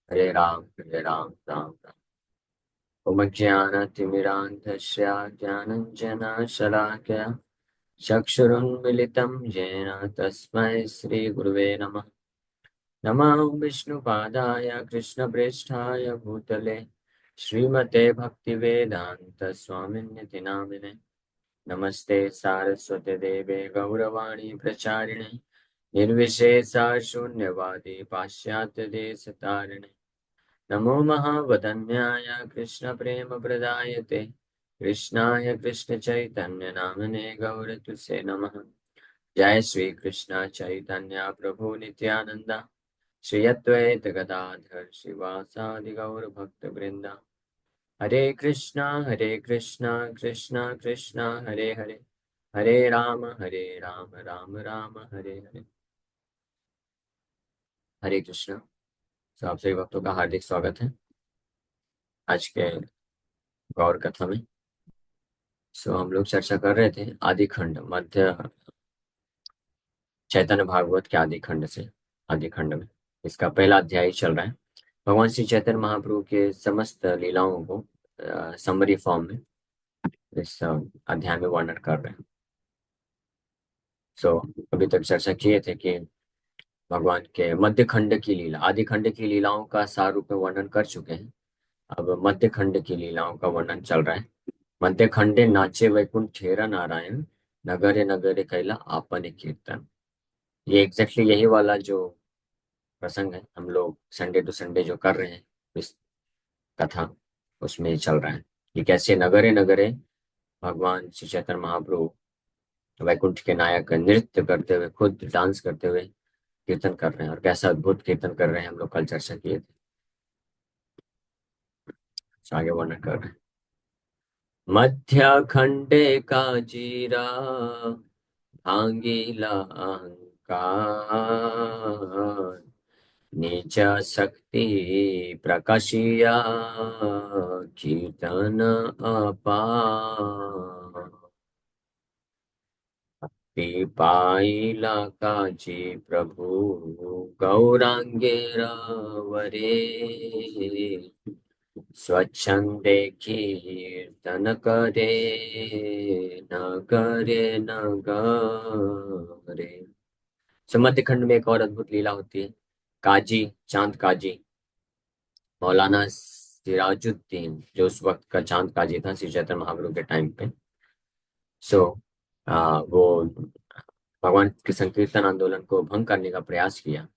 हरे राम राम राम। ओम ज्ञानतिमिरान्धस्य ज्ञानञ्जनशलाकया चक्षुरुन्मिलितं येन तस्मै श्रीगुरुवे नमः। नमः विष्णुपादाय कृष्णप्रेष्ठाय भूतले श्रीमते भक्तिवेदान्त स्वामिन्यति नामिने। नमस्ते सारस्वते देवे गौरवाणी प्रचारिणे निर्विशेषा शून्यवादी पाश्चात्य देशतारिणे। नमो महावदन्याय कृष्णप्रेमप्रदायते कृष्णाय कृष्णचैतन्यनामने गौरतुसे नमः। जय श्री कृष्ण चैतन्य प्रभु नित्यानंद श्री अद्वैत गदाधर श्रीवासादि गौर भक्त वृंदा। हरे कृष्णा कृष्णा कृष्णा हरे हरे, हरे राम राम राम हरे हरे। हरे कृष्णा। तो आप सभी भक्तों का हार्दिक स्वागत है आज के गौर कथा में। हम लोग चर्चा कर रहे थे आदि खंड मध्य चैतन्य भागवत के आदि खंड से। आदि खंड में इसका पहला अध्याय चल रहा है। भगवान श्री चैतन्य महाप्रभु के समस्त लीलाओं को समरी फॉर्म में इस अध्याय में वर्णन कर रहे हैं। सो अभी तक चर्चा किए थे कि भगवान के मध्य खंड की लीला, आदि खंड की लीलाओं का सार रूप में वर्णन कर चुके हैं। अब मध्य खंड की लीलाओं का वर्णन चल रहा है। मध्य खंडे नाचे वैकुंठ ठेरा नारायण, नगरे नगरे कैला आपने कीर्तन। ये एग्जैक्टली यही वाला जो प्रसंग है हम लोग संडे टू संडे जो कर रहे हैं इस कथा, उसमें चल रहा है कि कैसे नगरे नगरे भगवान श्री चैतन्य महाप्रभु वैकुंठ के नायक नृत्य करते हुए, खुद डांस करते हुए कीर्तन कर रहे हैं, और कैसा अद्भुत कीर्तन कर रहे हैं हम लोग कल चर्चा किए थे। तो आगे वर्णन कर रहे हैं। मध्य खंडे का जीरा भांगीला अहंकार, नीच शक्ति प्रकाशिया कीर्तन अपार। पाइला काजी प्रभु गौरांगे वरे, स्वच्छंदे कीर्तन करे न करे न करे। मध्य खंड में एक और अद्भुत लीला होती है। काजी, चांद काजी, मौलाना सिराजुद्दीन जो उस वक्त का चांद काजी था श्री चैतन्य महाप्रभु के टाइम पे। सो वो भगवान के संकीर्तन आंदोलन को भंग करने का प्रयास किया,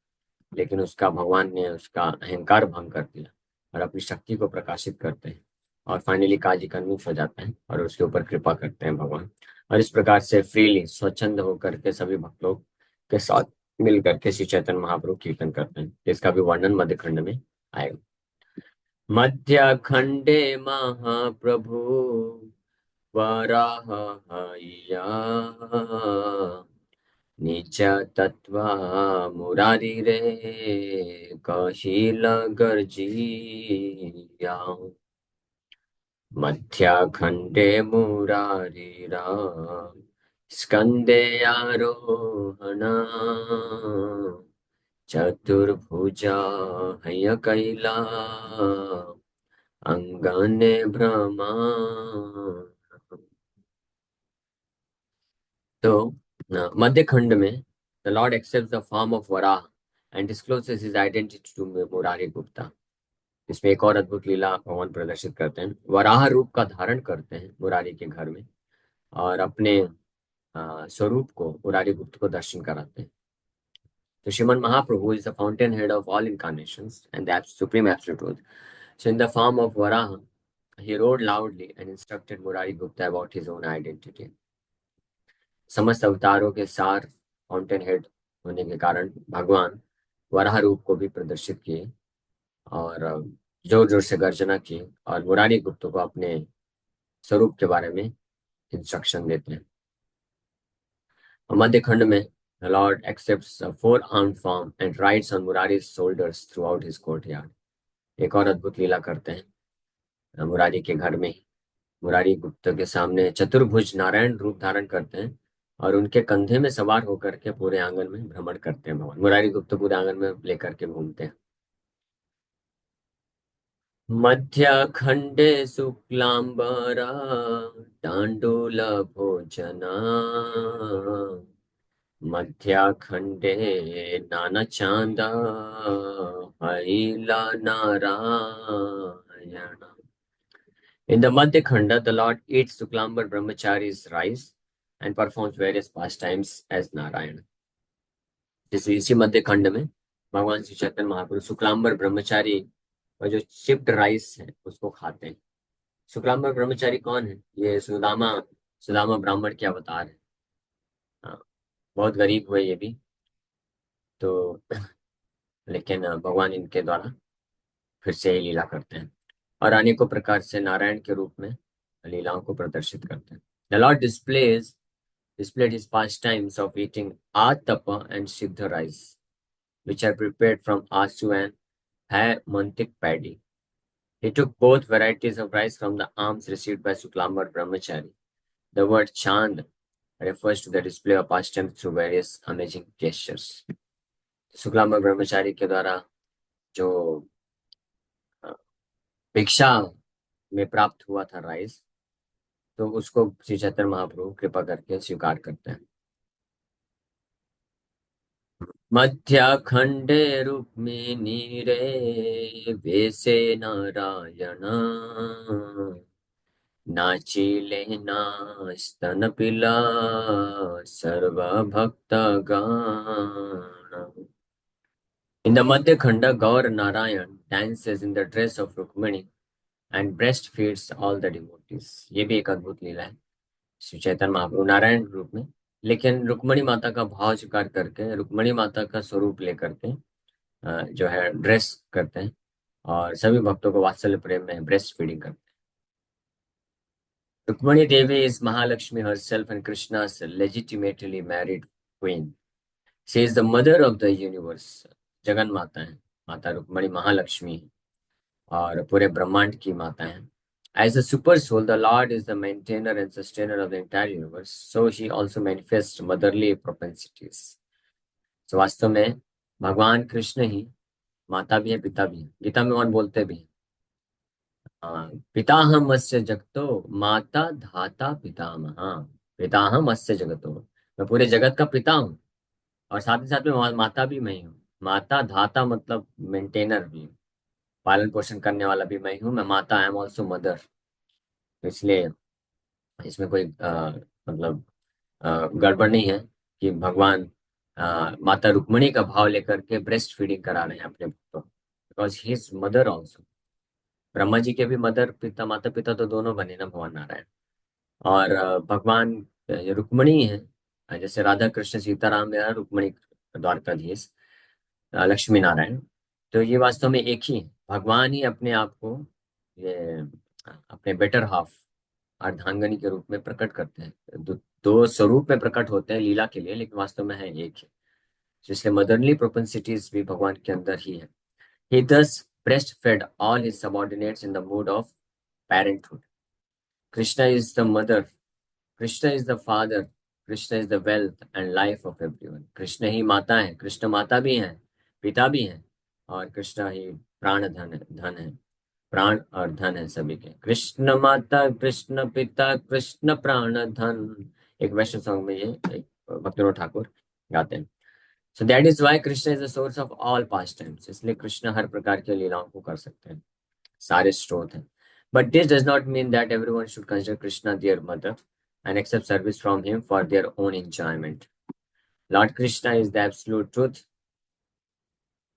लेकिन उसका भगवान ने उसका अहंकार भंग कर दिया और अपनी शक्ति को प्रकाशित करते हैं। और फाइनली काजी कन्विंस हो जाते हैं और उसके ऊपर कृपा करते हैं भगवान। और इस प्रकार से फ्रीली स्वच्छंद होकर के सभी भक्त लोग के साथ मिल करके श्री चैतन्य महाप्रभु कीर्तन करते हैं। इसका भी वर्णन मध्य खंड में आएगा। मध्य खंडे महाप्रभु वराह हैया, नीच तत्वा मुरारी रे कहिल गर्जिया। मध्य खंडे मुरारी राम, स्कंदे आरोहण, चतुर्भुजा हय कैला अंगने भ्रमा। तो मध्य खंड में the lord accept the form of Varaha and discloses his identity to Murari Gupta. इसमें एक और अद्भुत लीला भगवान प्रदर्शित करते हैं। वराह रूप का धारण करते हैं मुरारी के घर में और अपने स्वरूप को मुरारी गुप्त को दर्शन कराते हैं। तो Shriman Mahaprabhu is the fountainhead of all incarnations and the supreme absolute truth. So in the form of Varaha, he roared loudly and instructed Murari Gupta about his own identity. समस्त अवतारों के सार फाउंटेन हेड होने के कारण भगवान वराह रूप को भी प्रदर्शित किए और जोर जोर से गर्जना की और मुरारी गुप्त को अपने स्वरूप के बारे में इंस्ट्रक्शन देते हैं। मध्य खंड में the Lord accepts a four-armed form and rides on Murari's shoulders throughout his courtyard. एक और अद्भुत लीला करते हैं। मुरारी के घर में मुरारी गुप्त के सामने चतुर्भुज नारायण रूप धारण करते हैं और उनके कंधे में सवार होकर के पूरे आंगन में भ्रमण करते हैं। भगवान मुरारी गुप्त पूरे आंगन में लेकर के घूमते हैं। मध्याखण्डे शुक्लाम्बरा ताण्डूलभोजना मध्याखण्डे नानचान्दा हरिला Narayan. In the Madhya Khanda, the Lord eats Suklambar Brahmachari's rice and performs various pastimes as Narayana. जैसे इसी मध्य खंड में भगवान श्री चैतन्य महाप्रभु शुक्लांबर ब्रह्मचारी और जो चिप्ड राइस है उसको खाते हैं. शुक्लांबर ब्रह्मचारी कौन है? ये सुदामा सुदामा ब्राह्मण के अवतार है. हाँ, बहुत गरीब हुए ये भी तो, लेकिन भगवान इनके द्वारा फिर से ही लीला करते हैं और अनेकों प्रकार से नारायण के रूप में लीलाओं को प्रदर्शित करते हैं. The Lord displayed his pastimes of eating Atapa and Siddha rice, which are prepared from Asu and Haemantic paddy. He took both varieties of rice from the alms received by Suklambar Brahmachari. The word Chand refers to the display of pastimes through various amazing gestures. Shuklambar ब्रह्मचारी के द्वारा जो भिक्षा में प्राप्त हुआ था rice, तो उसको श्री चैतन्य महाप्रभु कृपा करके स्वीकार करते हैं. मध्याखण्डे रुक्मिणी रे वेशे नारायण नाचिले नास्तन पिला सर्वभक्तगण. In the Madhya Khanda, Gaur Narayan dances in the dress of Rukmini and breastfeeds all the devotees. ये भी एक अद्भुत लीला है श्री चैतन्य महाप्रभु नारायण रूप में, लेकिन रुक्मणी माता का भाव स्वीकार करके रुक्मणी माता का स्वरूप लेकर के जो है ड्रेस करते हैं और सभी भक्तों को वात्सल्य प्रेम में ब्रेस्ट फीडिंग करते हैं. रुक्मणी देवी is Mahalakshmi herself and Krishna's legitimately married queen. She is the mother of the universe. Jagan माता है, माता रुक्मणी महालक्ष्मी है और पूरे ब्रह्मांड की माता है. As a super soul, the Lord is the maintainer and sustainer of the entire universe. So he also manifests motherly propensities. So वास्तव में भगवान कृष्ण ही माता भी है, पिता भी है. गीता में और बोलते भी हैं, पिताहम अस्य जगतो माता धाता पितामह. पिताहम अस्य जगतो, मैं पूरे जगत का पिता हूँ और साथ ही साथ में माता भी मैं ही हूँ. माता धाता मतलब मेंटेनर भी, पालन पोषण करने वाला भी मैं हूँ. मैं माता, आई एम ऑल्सो मदर. तो इसलिए इसमें कोई मतलब गड़बड़ नहीं है कि भगवान माता रुक्मणी का भाव लेकर के ब्रेस्ट फीडिंग करा रहे हैं अपने भक्तों, because he is mother also. Brahma ji के भी मदर पिता, माता पिता तो दोनों बने ना भगवान नारायण. और भगवान रुक्मणी है, जैसे राधा कृष्ण सीताराम या रुक्मणी द्वारकाधीश लक्ष्मी नारायण, तो ये वास्तव में एक ही है. भगवान ही अपने आप को ये अपने बेटर हाफ अर्धांगनी के रूप में प्रकट करते हैं. दो स्वरूप में प्रकट होते हैं लीला के लिए, लेकिन वास्तव में है एक ही. इसलिए मदरली प्रोपेंसिटीज भी भगवान के अंदर ही है. He thus breastfed all his subordinates in the mood of parenthood. Krishna is the mother, Krishna is the father, Krishna is the wealth and life of everyone. Krishna ही माता है, कृष्ण माता भी हैं, पिता भी हैं और कृष्ण ही प्राण धन है, प्राण और धन है सभी के. कृष्ण माता, कृष्ण पिता, कृष्ण प्राण धन. एक वैष्णव सॉन्ग में ये भक्तिविनोद ठाकुर गाते हैं. So that is why Krishna is the source of all pastimes. इसलिए कृष्ण हर प्रकार की लीलाओं को कर सकते हैं, सारे स्रोत हैं. But this does not mean that everyone should consider Krishna their mother and accept service from him for their own enjoyment. Lord Krishna is the absolute truth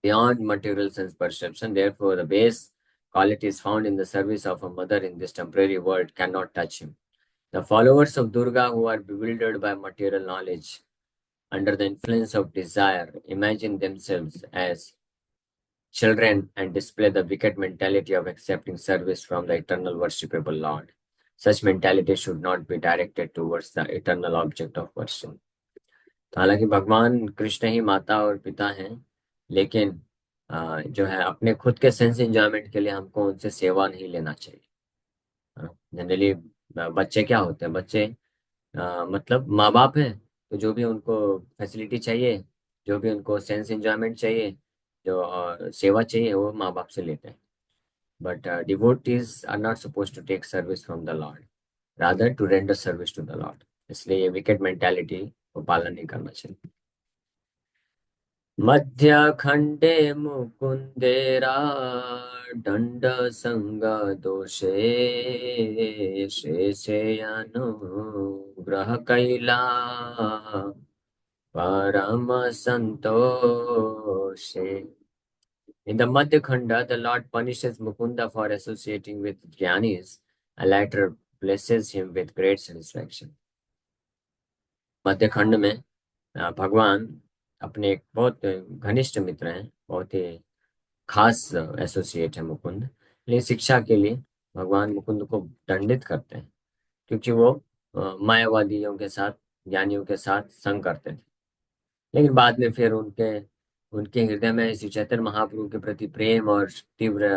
beyond material sense perception. Therefore, the base qualities found in the service of a mother in this temporary world cannot touch him. The followers of Durga who are bewildered by material knowledge under the influence of desire imagine themselves as children and display the wicked mentality of accepting service from the eternal worshipable Lord. Such mentality should not be directed towards the eternal object of worship. तो हालांकि भगवान कृष्ण ही माता और पिता हैं, लेकिन जो है अपने खुद के सेंस एंजॉयमेंट के लिए हमको उनसे सेवा नहीं लेना चाहिए. जनरली बच्चे क्या होते हैं, बच्चे मतलब माँ बाप हैं, तो जो भी उनको फैसिलिटी चाहिए, जो भी उनको सेंस एंजॉयमेंट चाहिए, जो सेवा चाहिए, वो माँ बाप से लेते हैं. But devotees are not supposed to take service from the Lord, rather to render service to the Lord. इसलिए ये विकेट मेंटालिटी को पालन नहीं करना चाहिए. मध्य खंडे मुकुंदेरा दंड संग दोषे शेषे अनुग्रह कैला परम संतोषे. In the Madhya Khanda, the Lord punishes Mukunda for associating with Jnanis and later blesses him with great satisfaction. मध्य खंड में भगवान अपने एक बहुत घनिष्ठ मित्र हैं, बहुत ही खास एसोसिएट है मुकुंद. लेकिन शिक्षा के लिए भगवान मुकुंद को दंडित करते हैं क्योंकि वो मायावादियों के साथ, ज्ञानियों के साथ संग करते थे. लेकिन बाद में फिर उनके उनके हृदय में श्री चैतन्य महाप्रभु के प्रति प्रेम और तीव्र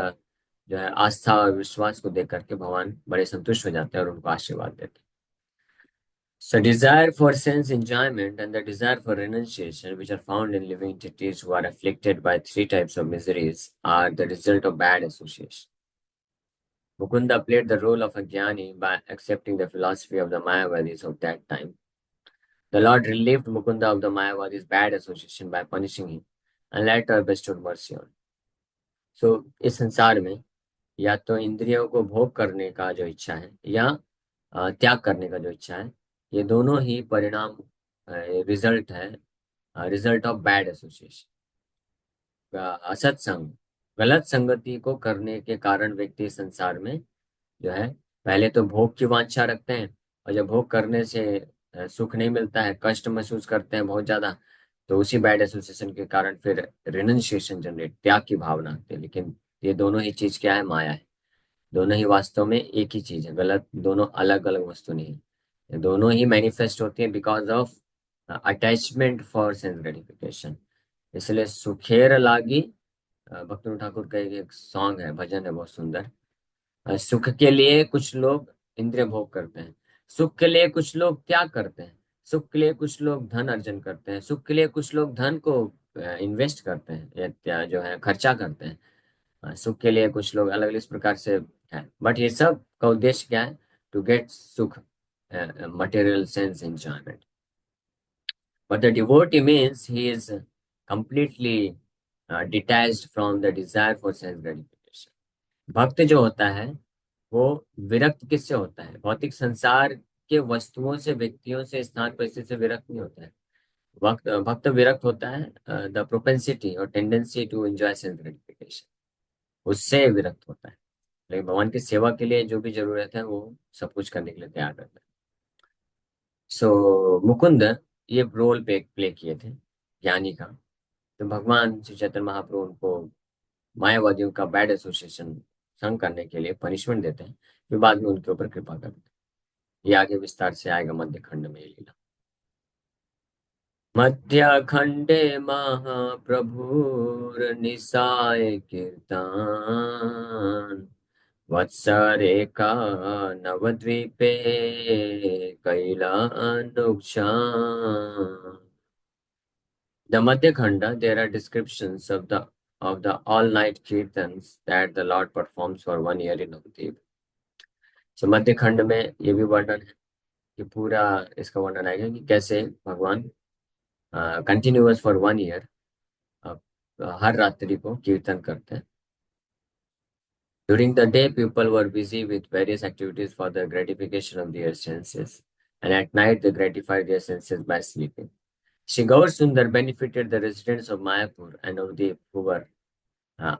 जो है आस्था और विश्वास को देख करके भगवान बड़े संतुष्ट हो जाते हैं और उनको आशीर्वाद देते हैं. So desire for sense enjoyment and the desire for renunciation, which are found in living entities who are afflicted by three types of miseries, are the result of bad association. Mukunda played the role of a jnani by accepting the philosophy of the Mayavadis of that time. The Lord relieved Mukunda of the Mayavadis' bad association by punishing him and later bestowed mercy on him. So इस संसार में या तो इंद्रियों को भोग करने का जो इच्छा है या त्याग करने का जो इच्छा है, ये दोनों ही परिणाम रिजल्ट है, रिजल्ट ऑफ बैड एसोसिएशन. असत्संग, गलत संगति को करने के कारण व्यक्ति संसार में जो है पहले तो भोग की वांछा रखते हैं, और जब भोग करने से सुख नहीं मिलता है, कष्ट महसूस करते हैं बहुत ज्यादा, तो उसी बैड एसोसिएशन के कारण फिर रिनंसिएशन जनरेट, त्याग की भावना आती है. लेकिन ये दोनों ही चीज क्या है? माया है. दोनों ही वास्तव में एक ही चीज है, गलत दोनों अलग अलग वस्तु नहीं है. ये दोनों ही मैनिफेस्ट होती है because of attachment for sense gratification. इसलिए सुखेर लागी, भक्ति ठाकुर का एक सॉन्ग है, भजन है बहुत सुंदर. सुख के लिए कुछ लोग इंद्रिय भोग करते हैं, सुख के लिए कुछ लोग त्याग करते हैं, सुख के लिए कुछ लोग धन अर्जन करते हैं, सुख के लिए कुछ लोग धन को इन्वेस्ट करते हैं या जो है खर्चा करते हैं. सुख के लिए कुछ लोग अलग अलग इस प्रकार से है. बट ये सब का उद्देश्य क्या है? टू गेट सुख, material sense enjoyment. But the devotee means he is completely detached from the desire for sense gratification. भक्त जो होता है वो विरक्त किससे होता है? भौतिक संसार के वस्तुओं से, व्यक्तियों से, स्थान परिस्थिति से विरक्त नहीं होता है. भक्त भक्त विरक्त होता है द प्रोपेंसिटी और tendency to enjoy sense gratification, उससे विरक्त होता है. लेकिन भगवान की सेवा के लिए जो भी जरूरत है वो सब कुछ करने के लिए तैयार रहता है. सो मुकुंद ये रोल प्ले किए थे ज्ञानी का. तो भगवान श्री चैतन्य महाप्रभु उनको मायावादियों का बैड एसोसिएशन संग करने के लिए पनिशमेंट देते हैं, फिर बाद में उनके ऊपर कृपा करते हैं. ये आगे विस्तार से आएगा मध्य खंड में ये लीला. मध्य खंडे महाप्रभुर निसाय कीर्तन वत्सरेका नवद्वीपे कैलानुक्षान. The Madhya Khanda, there are descriptions of the all-night kirtans that the Lord performs for 1 year in Navadvip. So मध्य खंड में ये भी वर्णन है कि पूरा इसका वर्णन आएगा कि कैसे भगवान कंटिन्यूअस फॉर 1 year हर रात्रि को कीर्तन करते हैं. During the day, people were busy with various activities for the gratification of their senses, and at night they gratified their senses by sleeping. Shri Gaur Sundar benefited the residents of Mayapur and of the who were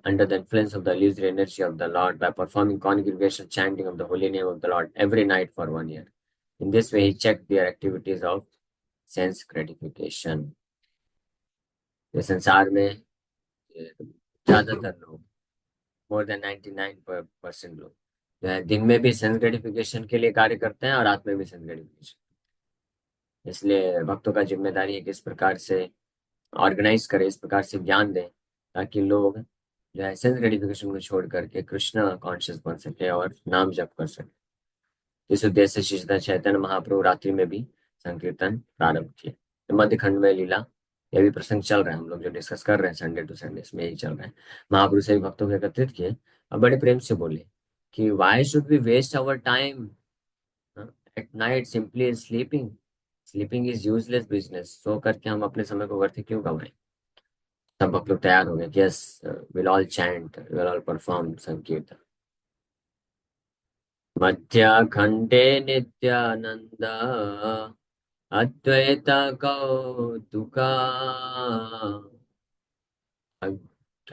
under the influence of the illusory energy of the Lord by performing congregational chanting of the holy name of the Lord every night for 1 year. In this way, he checked their activities of sense gratification. इस संसार में ज्यादातर लोग, more than 99% लोग जो है दिन में भी सेंस ग्रेटिफिकेशन के लिए कार्य करते हैं और रात में भी सेंस ग्रेटिफिकेशन. इसलिए भक्तों का जिम्मेदारी है कि इस प्रकार से ऑर्गेनाइज करें, इस प्रकार से ज्ञान दें ताकि लोग जो है सेंस ग्रेटिफिकेशन को छोड़ करके कृष्ण कॉन्शियस बन सके और नाम जप कर सके. इस उद्देश्य से श्री चैतन्य महाप्रभु रात्रि में भी संकीर्तन प्रारंभ किए. तो मध्य खंड में लीला ये भी प्रसंग चल रहा है, हम लोग जो डिस्कस कर रहे हैं संडे टू संडे इसमें यही चल रहा है. महाप्रभु से भक्तों को एकत्रित किए अब बड़े प्रेम से बोले कि why should we waste our time at night simply sleeping, sleeping is useless business. सो करके हम अपने समय को व्यर्थ क्यों गवाएं। सब आप लोग तैयार हो गए, yes will all chant, will all perform संकीर्तन। मध्याखण्डे नित्यानन्द अद्वैत कौतुका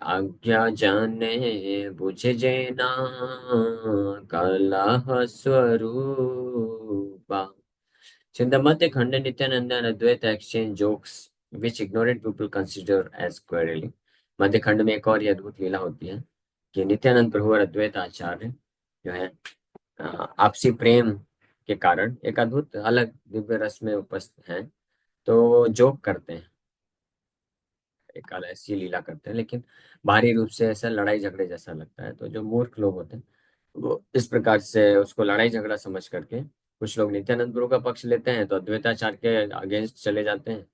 आज्ञाजने बुझजेना कलह स्वरूपा। So in the Madhya Khanda, Nityananda and Advaita exchange jokes which ignorant people consider as quarreling. मध्य खंड में एक और ये अद्भुत लीला होती है कि नित्यानंद प्रभु और अद्वैत आचार्य जो है आपसी प्रेम के कारण एक अद्भुत अलग दिव्य रस में उपस्थित हैं, तो जोक करते हैं, एक अलग ऐसी लीला करते हैं, लेकिन बाहरी रूप से ऐसा लड़ाई झगड़े जैसा लगता है। तो जो मूर्ख लोग होते हैं वो इस प्रकार से उसको लड़ाई झगड़ा समझ करके कुछ लोग नित्यानंद गुरु का पक्ष लेते हैं तो अद्वैताचार्य के अगेंस्ट चले जाते हैं,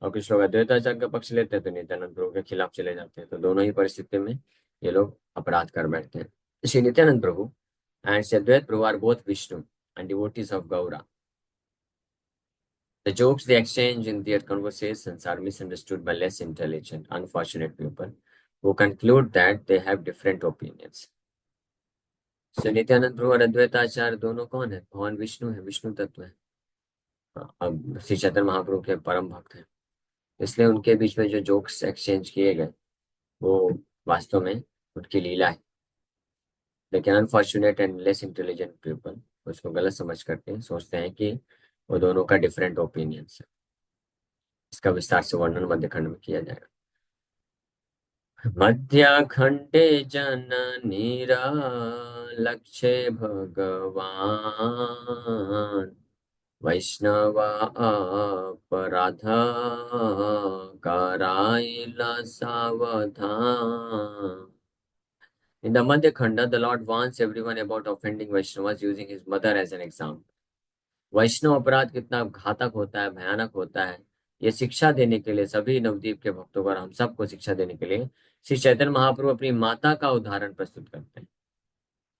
और कुछ लोग अद्वैताचार्य का पक्ष लेते हैं तो नित्यानंद गुरु के खिलाफ चले जाते हैं। तो दोनों ही परिस्थिति में ये लोग अपराध कर बैठते हैं। Shri Nityananda Prabhu and Shri Advaita Prabhu are both Vishnu and devotees of Gaura. The jokes they exchange in their conversations are misunderstood by less intelligent, unfortunate people who conclude that they have different opinions. So Nityananda Prabhu और अद्वैताचार्य दोनों कौन है? भगवान विष्णु है, विष्णु तत्व है। अब श्री चैतन्य महाप्रभु के परम भक्त हैं, इसलिए उनके बीच में जो जोक्स एक्सचेंज किए गए वो वास्तव में उनकी लीला है। लेकिन unfortunate and less intelligent people उसको गलत समझ करके सोचते हैं कि वो दोनों का डिफरेंट ओपिनियंस है। इसका विस्तार से वर्णन मध्य खंड में किया जाएगा। मध्याखण्डे जननीरालक्ष्ये भगवान् वैष्णवा अपराध करायला सावधान। In the Madhya Khanda, the Lord warns everyone about offending Vaishnavas using his mother as an example. वैष्णव अपराध कितना घातक होता है, भयानक होता है, ये शिक्षा देने के लिए सभी नवदीप के भक्तों को और हम सबको शिक्षा देने के लिए श्री चैतन्य महाप्रभु अपनी माता का उदाहरण प्रस्तुत करते हैं।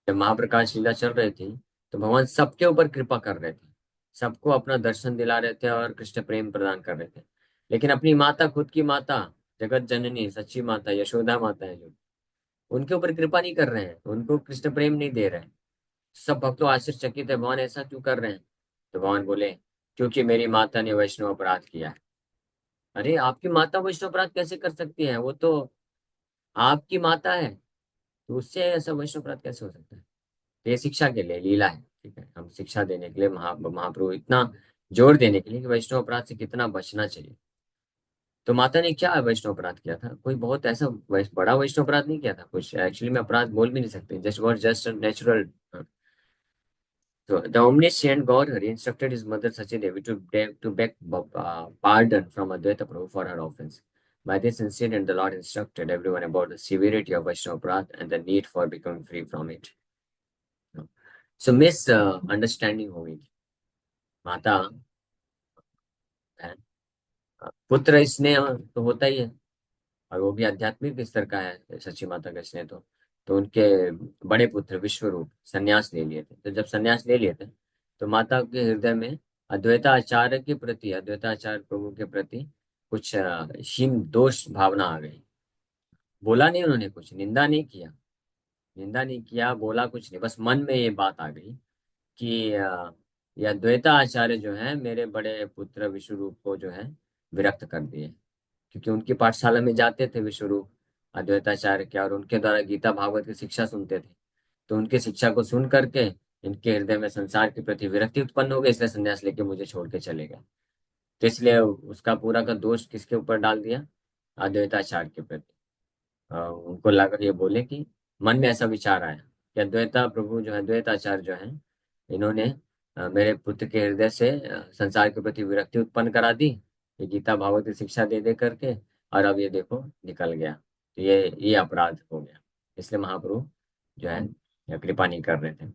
जब महाप्रकाश लीला चल रही थी तो भगवान सबके ऊपर कृपा कर रहे थे, सबको अपना दर्शन दिला रहे थे और कृष्ण प्रेम प्रदान कर रहे थे, लेकिन अपनी माता, खुद की माता, जगत जननी सच्ची माता यशोदा माता है जो, उनके ऊपर कृपा नहीं कर रहे हैं, उनको कृष्ण प्रेम नहीं दे रहे हैं। सब भक्त लोग आश्चर्यचकित है, भगवान ऐसा क्यों कर रहे हैं? तो भगवान बोले क्योंकि मेरी माता ने वैष्णव अपराध किया है। अरे आपकी माता वैष्णव अपराध कैसे कर सकती है? वो तो आपकी माता है, तो उससे ऐसा वैष्णव अपराध कैसे हो सकता है? तो ये शिक्षा के लिए लीला है, ठीक है, हम शिक्षा देने के लिए महाप्रभु इतना जोर देने के लिए कि वैष्णव अपराध से कितना बचना चाहिए। तो माता ने क्या वैष्णव अपराध किया था? कोई बहुत ऐसा बड़ा वैष्णव अपराध नहीं किया था, कुछ एक्चुअली में अपराध बोल भी नहीं सकते, just was just natural. So the omniscient God Hari instructed his mother Sachi Devi to beg pardon from Advaita Prabhu for her offense. By this incident, the Lord instructed everyone about the severity of Vaishnava Prad and the need for becoming free from it. So misunderstanding हो गई थी। माता है, पुत्र स्नेह तो होता ही है, और वो भी आध्यात्मिक स्तर का है सच्ची माता का स्नेह। तो उनके बड़े पुत्र विश्वरूप सन्यास ले लिए थे। तो जब सन्यास ले लिए थे तो माता के हृदय में अद्वैताचार्य के प्रति, अद्वैताचार्य प्रभु के प्रति कुछ हीन दोष भावना आ गई। बोला नहीं उन्होंने, कुछ निंदा नहीं किया, निंदा नहीं किया, बोला कुछ नहीं, बस मन में ये बात आ गई कि ये अद्वैताचार्य जो है मेरे बड़े पुत्र विश्वरूप को जो है विरक्त कर दिए। क्योंकि उनकी पाठशाला में जाते थे विश्वरूप अद्वैताचार्य के, और उनके द्वारा गीता भागवत की शिक्षा सुनते थे। तो उनकी शिक्षा को सुन करके इनके हृदय में संसार के प्रति विरक्ति उत्पन्न हो गई, इसलिए संन्यास लेके मुझे छोड़ के चले गए। तो इसलिए उसका पूरा का दोष किसके ऊपर डाल दिया? अद्वैताचार्य के प्रति। उनको लगा, ये बोले कि मन में ऐसा विचार आया कि अद्वैता प्रभु जो है, अद्वैताचार्य जो है, इन्होंने मेरे पुत्र के हृदय से संसार के प्रति विरक्ति उत्पन्न करा दी, ये गीता भागवत की शिक्षा दे दे करके, और अब ये देखो निकल गया। तो ये अपराध हो गया, इसलिए महाप्रभु जो है कृपा नहीं कर रहे थे।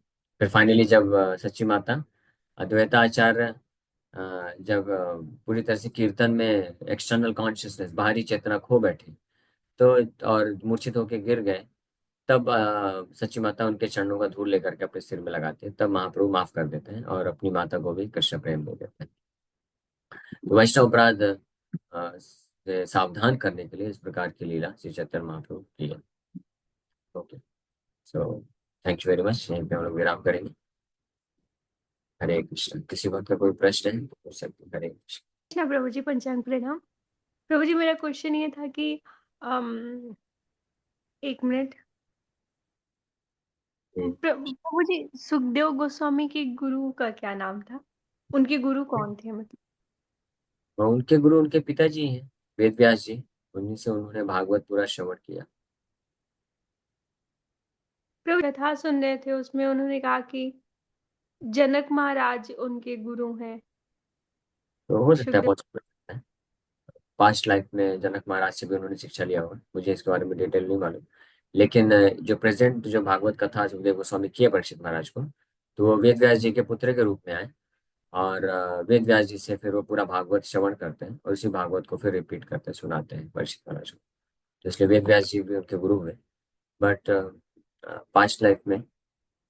फिर फाइनली जब सच्ची माता अद्वैताचार्य जब पूरी तरह से कीर्तन में एक्सटर्नल कॉन्शियसनेस, बाहरी चेतना खो बैठे, तो और मूर्छित होके गिर गए, तब सच्ची माता उनके चरणों का धूल लेकर के अपने सिर में लगाते हैं, तब महाप्रभु माफ कर देते हैं और अपनी माता को भी कृष्ण प्रेम दे देते हैं। तो वैष्णव अपराध से सावधान करने के लिए इस प्रकार की लीला श्री चैतन्य महाप्रभु की है। Okay, so thank you very much. यहीं पे हम लोग विराम करेंगे। हरे कृष्ण। किसी बात का कोई प्रश्न है तो पूछ सकते हैं। हरे कृष्ण। कृष्णा प्रभु जी, पंचांग प्रणाम। प्रभु जी, मेरा क्वेश्चन ये था कि अम, 1 मिनट। हम्म। प्रभु जी, सुखदेव गोस्वामी के गुरु का क्या नाम था? उनके गुरु कौन थे मतलब? और उनके गुरु उनके पिताजी हैं, वेद व्यास जी। उन्हीं से उन्होंने भागवत पूरा श्रवण किया। प्रभु कथा सुन रहे थे, उसमें उन्होंने कहा कि जनक महाराज उनके गुरु हैं। तो हो सकता है, सुखदेव। पॉसिबल है पास्ट लाइफ में जनक महाराज से भी उन्होंने शिक्षा लिया होगा। मुझे इसके बारे में डिटेल नहीं मालूम। लेकिन जो प्रेजेंट जो भागवत कथा सुखदेव गोस्वामी किए परीक्षित महाराज को, तो वो वेद व्यास जी के पुत्र के रूप में आए। और वेद व्यास जी से फिर वो पूरा भागवत श्रवण करते हैं और उसी भागवत को फिर रिपीट करते हैं, सुनाते हैं परीक्षित महाराज को। तो इसलिए वेद व्यास जी भी उनके गुरु हुए। बट पास्ट लाइफ में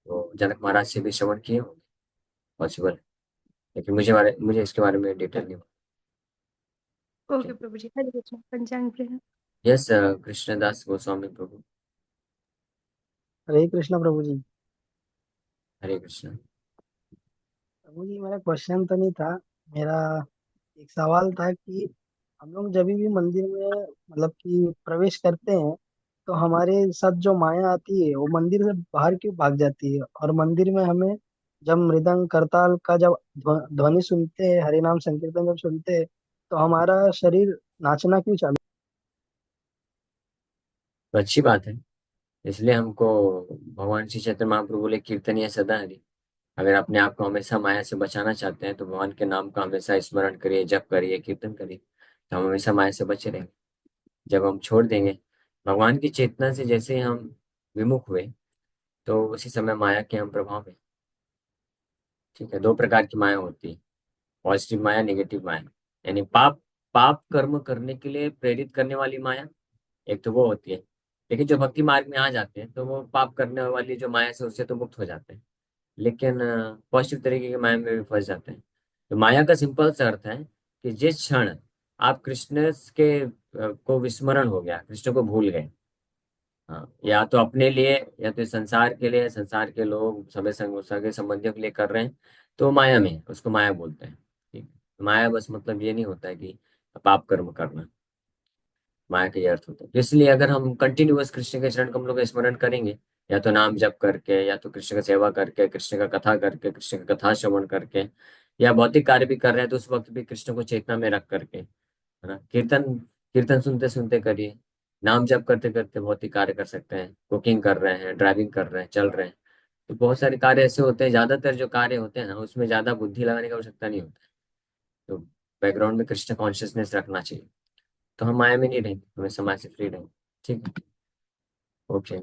वो जनक महाराज से भी श्रवण किए होंगे, पॉसिबल। लेकिन मुझे इसके बारे में डिटेल नहीं। ओके प्रभु जी, हरे कृष्ण, पंचांग प्रणाम। यस, कृष्णदास गोस्वामी प्रभु। हरे कृष्णा प्रभु जी। हरे कृष्ण। प्रभु जी, मेरा क्वेश्चन तो नहीं था। मेरा एक सवाल था कि हम लोग जब भी मंदिर में मतलब कि प्रवेश करते हैं, तो हमारे साथ जो माया आती है वो मंदिर से बाहर क्यों भाग जाती है, और मंदिर में हमें जब मृदंग करताल का जब ध्वनि सुनते हैं, हरि नाम संकीर्तन जब सुनते हैं, तो हमारा शरीर नाचना क्यों चालू। तो अच्छी बात है। इसलिए हमको भगवान श्री चैतन्य महाप्रभु बोले कीर्तनीय सदा हरि। अगर अपने आप को हमेशा माया से बचाना चाहते हैं तो भगवान के नाम का हमेशा स्मरण करिए, जप करिए, कीर्तन करिए, तो हम हमेशा माया से बचे रहेंगे। जब हम छोड़ देंगे भगवान की चेतना से, जैसे ही हम विमुख हुए, तो उसी समय माया के हम प्रभाव में। ठीक है, दो प्रकार की माया होती है, पॉजिटिव माया, नेगेटिव माया। यानी पाप पाप कर्म करने के लिए प्रेरित करने वाली माया, एक तो वो होती है। लेकिन जो भक्ति मार्ग में आ जाते हैं तो वो पाप करने वाली जो माया से उससे तो मुक्त हो जाते हैं। लेकिन पॉजिटिव तरीके की माया में भी फंस जाते हैं। तो माया का सिंपल सा अर्थ है कि जिस क्षण आप कृष्ण के को विस्मरण हो गया, कृष्ण को भूल गए, हाँ, या तो अपने लिए या तो संसार के लिए, संसार के लोग सभी सगे संबंधियों के लिए कर रहे हैं, तो माया में उसको माया बोलते हैं। ठीक है? माया बस मतलब ये नहीं होता है कि पाप कर्म करना। माया का ये अर्थ होता है। तो इसलिए अगर हम कंटिन्यूअस कृष्ण के चरण कमलों का स्मरण करेंगे, या तो नाम जप करके, या तो कृष्ण का सेवा करके, कृष्ण का कथा करके, कृष्ण का कथा श्रवण करके, या भौतिक कार्य भी कर रहे हैं तो उस वक्त भी कृष्ण को चेतना में रख करके, है ना, कीर्तन कीर्तन सुनते सुनते करिए। नाम जप करते करते भौतिक कार्य कर सकते हैं, कुकिंग कर रहे हैं, ड्राइविंग कर रहे हैं, चल रहे हैं। तो बहुत सारे कार्य ऐसे होते हैं, ज्यादातर जो कार्य होते हैं ना उसमें ज्यादा बुद्धि लगाने की आवश्यकता नहीं होती। तो बैकग्राउंड में कृष्ण कॉन्शियसनेस रखना चाहिए, तो हम माया में नहीं रहेंगे, हमें समाज से फ्री रहेंगे। ठीक है। ओके।